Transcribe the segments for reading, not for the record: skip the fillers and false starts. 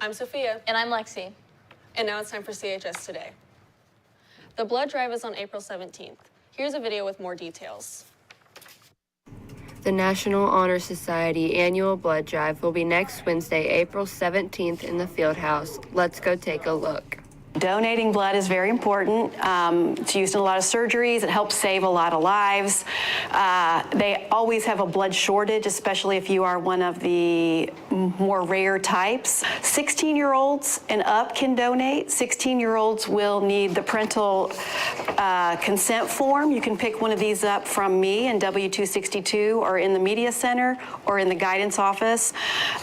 I'm Sophia. And I'm Lexi. And now it's time for CHS Today. The blood drive is on April 17th. Here's a video with more details. The National Honor Society annual blood drive will be next Wednesday, April 17th in the Fieldhouse. Let's go take a look. Donating blood is very important. It's used in a lot of surgeries. It helps save a lot of lives. They always have a blood shortage, especially if you are one of the more rare types. 16-year-olds and up can donate. 16-year-olds will need the parental consent form. You can pick one of these up from me in W262 or in the media center or in the guidance office.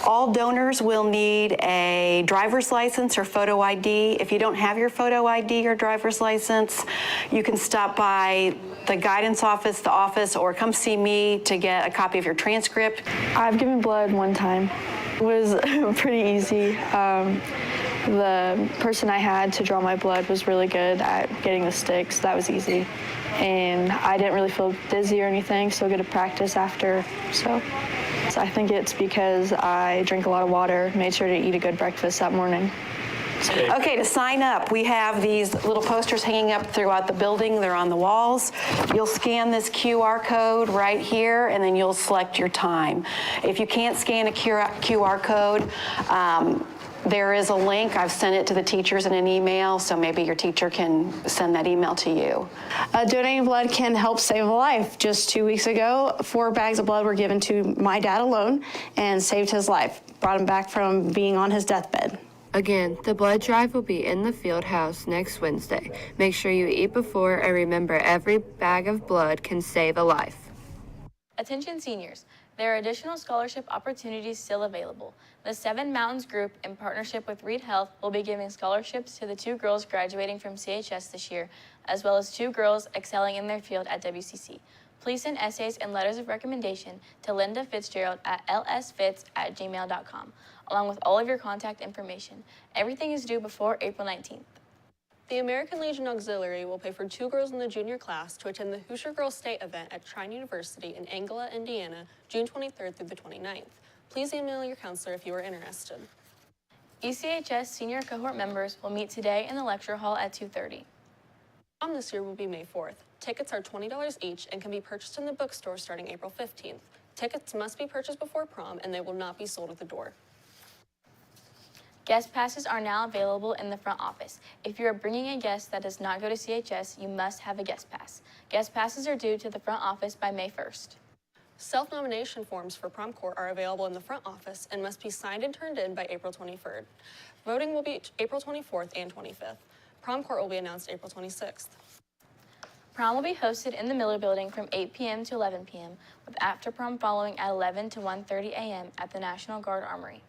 All donors will need a driver's license or photo ID. If you don't have your photo ID or driver's license, you can stop by the guidance office, the office, or come see me to get a copy of your transcript. I've given blood one time. It was pretty easy. The person I had to draw my blood was really good at getting the sticks. That was easy. And I didn't really feel dizzy or anything, so good at practice after. So I think it's because I drink a lot of water, made sure to eat a good breakfast that morning. Okay, to sign up, we have these little posters hanging up throughout the building. They're on the walls. You'll scan this QR code right here, and then you'll select your time. If you can't scan a QR code, there is a link. I've sent it to the teachers in an email, so maybe your teacher can send that email to you. Donating blood can help save a life. Just 2 weeks ago, 4 bags of blood were given to my dad alone and saved his life, brought him back from being on his deathbed. Again, the blood drive will be in the Fieldhouse next Wednesday. Make sure you eat before and remember every bag of blood can save a life. Attention seniors, there are additional scholarship opportunities still available. The Seven Mountains Group, in partnership with Reed Health, will be giving scholarships to the 2 girls graduating from CHS this year, as well as 2 girls excelling in their field at WCC. Please send essays and letters of recommendation to Linda Fitzgerald at lsfitz@gmail.com, along with all of your contact information. Everything is due before April 19th. The American Legion Auxiliary will pay for 2 girls in the junior class to attend the Hoosier Girls State event at Trine University in Angela, Indiana, June 23rd through the 29th. Please email your counselor if you are interested. ECHS senior cohort members will meet today in the lecture hall at 2:30. Prom this year will be May 4th. Tickets are $20 each and can be purchased in the bookstore starting April 15th. Tickets must be purchased before prom and they will not be sold at the door. Guest passes are now available in the front office. If you are bringing a guest that does not go to CHS, you must have a guest pass. Guest passes are due to the front office by May 1st. Self-nomination forms for prom court are available in the front office and must be signed and turned in by April 23rd. Voting will be April 24th and 25th. Prom court will be announced April 26th. Prom will be hosted in the Miller Building from 8 p.m. to 11 p.m., with after prom following at 11 to 1:30 a.m. at the National Guard Armory.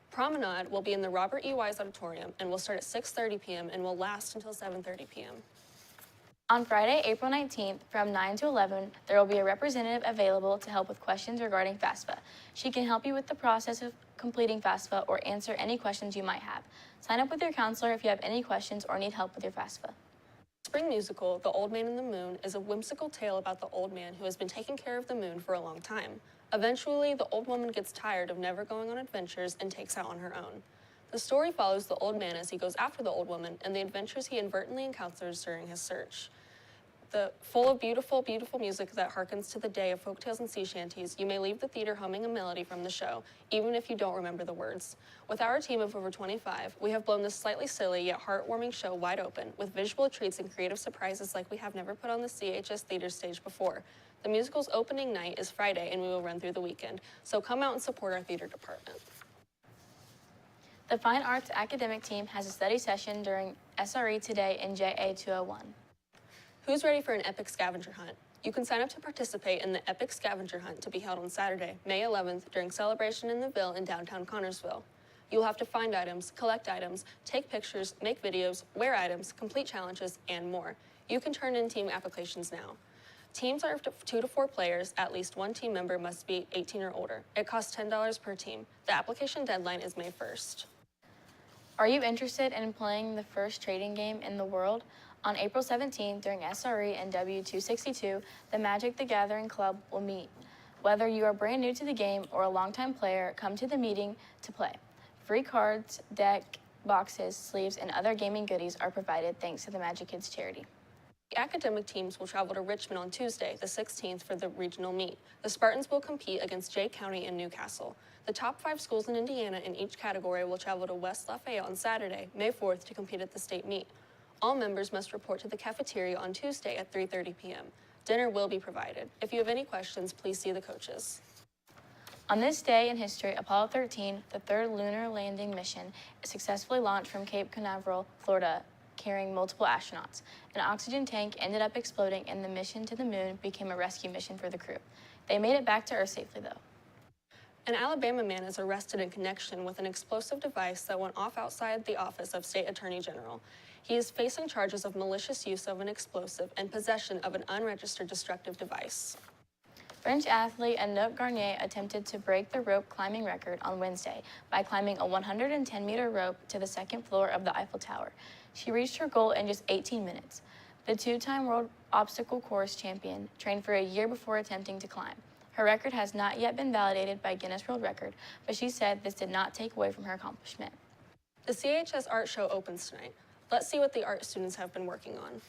Promenade will be in the Robert E. Wise Auditorium and will start at 6:30 p.m. and will last until 7:30 p.m. On Friday, April 19th, from 9 to 11, there will be a representative available to help with questions regarding FAFSA. She can help you with the process of completing FAFSA or answer any questions you might have. Sign up with your counselor if you have any questions or need help with your FAFSA. Spring musical, The Old Man and the Moon, is a whimsical tale about the old man who has been taking care of the moon for a long time. Eventually, the old woman gets tired of never going on adventures and takes out on her own. The story follows the old man as he goes after the old woman and the adventures he inadvertently encounters during his search. Full of beautiful, beautiful music that harkens to the day of folktales and sea shanties, you may leave the theater humming a melody from the show, even if you don't remember the words. With our team of over 25, we have blown this slightly silly yet heartwarming show wide open, with visual treats and creative surprises like we have never put on the CHS theater stage before. The musical's opening night is Friday, and we will run through the weekend, so come out and support our theater department. The Fine Arts Academic Team has a study session during SRE today in JA 201. Who's ready for an epic scavenger hunt? You can sign up to participate in the epic scavenger hunt to be held on Saturday, May 11th during Celebration in the Ville in downtown Connorsville. You'll have to find items, collect items, take pictures, make videos, wear items, complete challenges, and more. You can turn in team applications now. Teams are 2 to 4 players. At least one team member must be 18 or older. It costs $10 per team. The application deadline is May 1st. Are you interested in playing the first trading game in the world? On April 17th, during SRE and W262, the Magic the Gathering Club will meet. Whether you are brand new to the game or a longtime player, come to the meeting to play. Free cards, deck, boxes, sleeves, and other gaming goodies are provided thanks to the Magic Kids charity. The academic teams will travel to Richmond on Tuesday, the 16th, for the regional meet. The Spartans will compete against Jay County and Newcastle. The top 5 schools in Indiana in each category will travel to West Lafayette on Saturday, May 4th, to compete at the state meet. All members must report to the cafeteria on Tuesday at 3:30 p.m. Dinner will be provided. If you have any questions, please see the coaches. On this day in history, Apollo 13, the third lunar landing mission, successfully launched from Cape Canaveral, Florida, carrying multiple astronauts. An oxygen tank ended up exploding, and the mission to the moon became a rescue mission for the crew. They made it back to Earth safely, though. An Alabama man is arrested in connection with an explosive device that went off outside the office of State Attorney General. He is facing charges of malicious use of an explosive and possession of an unregistered destructive device. French athlete Anouk Garnier attempted to break the rope climbing record on Wednesday by climbing a 110-meter rope to the second floor of the Eiffel Tower. She reached her goal in just 18 minutes. The 2-time world obstacle course champion trained for a year before attempting to climb. Her record has not yet been validated by Guinness World Record, but she said this did not take away from her accomplishment. The CHS art show opens tonight. Let's see what the art students have been working on.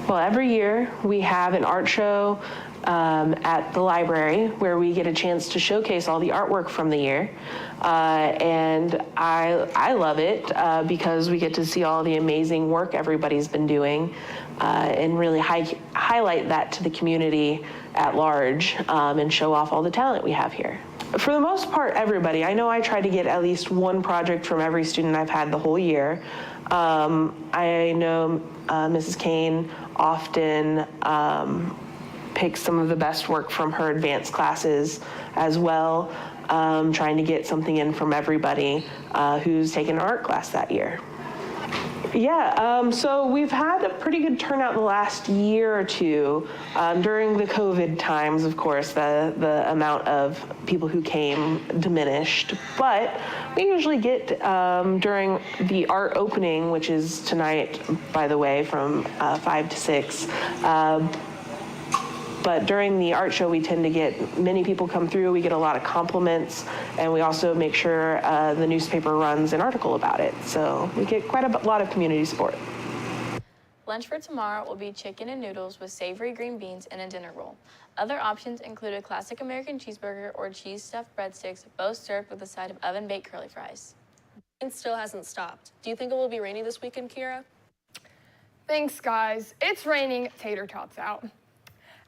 Well, every year we have an art show at the library where we get a chance to showcase all the artwork from the year. And I love it because we get to see all the amazing work everybody's been doing and really highlight that to the community at large and show off all the talent we have here. For the most part, everybody. I know I try to get at least one project from every student I've had the whole year. I know Mrs. Kane often picks some of the best work from her advanced classes as well, trying to get something in from everybody who's taken an art class that year. Yeah, so we've had a pretty good turnout the last year or two. During the COVID times, of course, the amount of people who came diminished, but we usually get during the art opening, which is tonight, by the way, from 5 to 6. But during the art show, we tend to get many people come through. We get a lot of compliments, and we also make sure the newspaper runs an article about it. So we get quite a lot of community support. Lunch for tomorrow will be chicken and noodles with savory green beans and a dinner roll. Other options include a classic American cheeseburger or cheese-stuffed breadsticks, both served with a side of oven-baked curly fries. Rain still hasn't stopped. Do you think it will be rainy this weekend, Kira? Thanks, guys. It's raining tater tots out.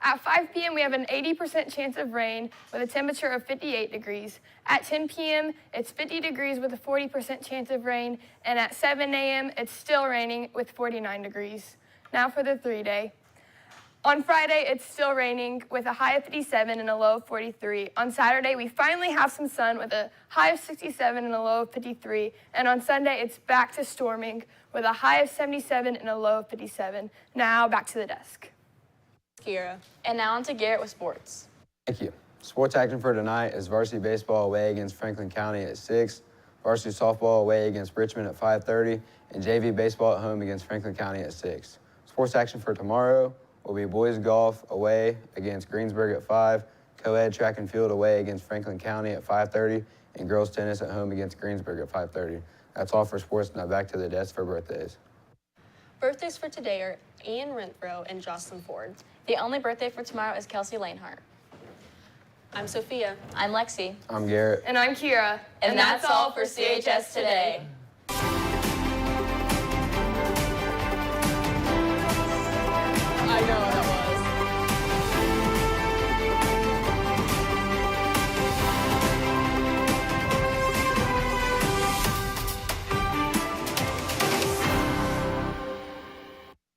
At 5 p.m., we have an 80% chance of rain with a temperature of 58 degrees. At 10 p.m., it's 50 degrees with a 40% chance of rain. And at 7 a.m., it's still raining with 49 degrees. Now for the 3-day. On Friday, it's still raining with a high of 57 and a low of 43. On Saturday, we finally have some sun with a high of 67 and a low of 53. And on Sunday, it's back to storming with a high of 77 and a low of 57. Now back to the desk. Kira. And now on to Garrett with sports. Thank you. Sports action for tonight is varsity baseball away against Franklin County at 6, varsity softball away against Richmond at 5:30, and JV baseball at home against Franklin County at 6. Sports action for tomorrow will be boys golf away against Greensburg at 5, co-ed track and field away against Franklin County at 5:30, and girls tennis at home against Greensburg at 5:30. That's all for sports. Now back to the desk for birthdays. Birthdays for today are Ian Renthrow and Jocelyn Ford. The only birthday for tomorrow is Kelsey Lanehart. I'm Sophia. I'm Lexi. I'm Garrett. And I'm Kira. And that's all for CHS Today.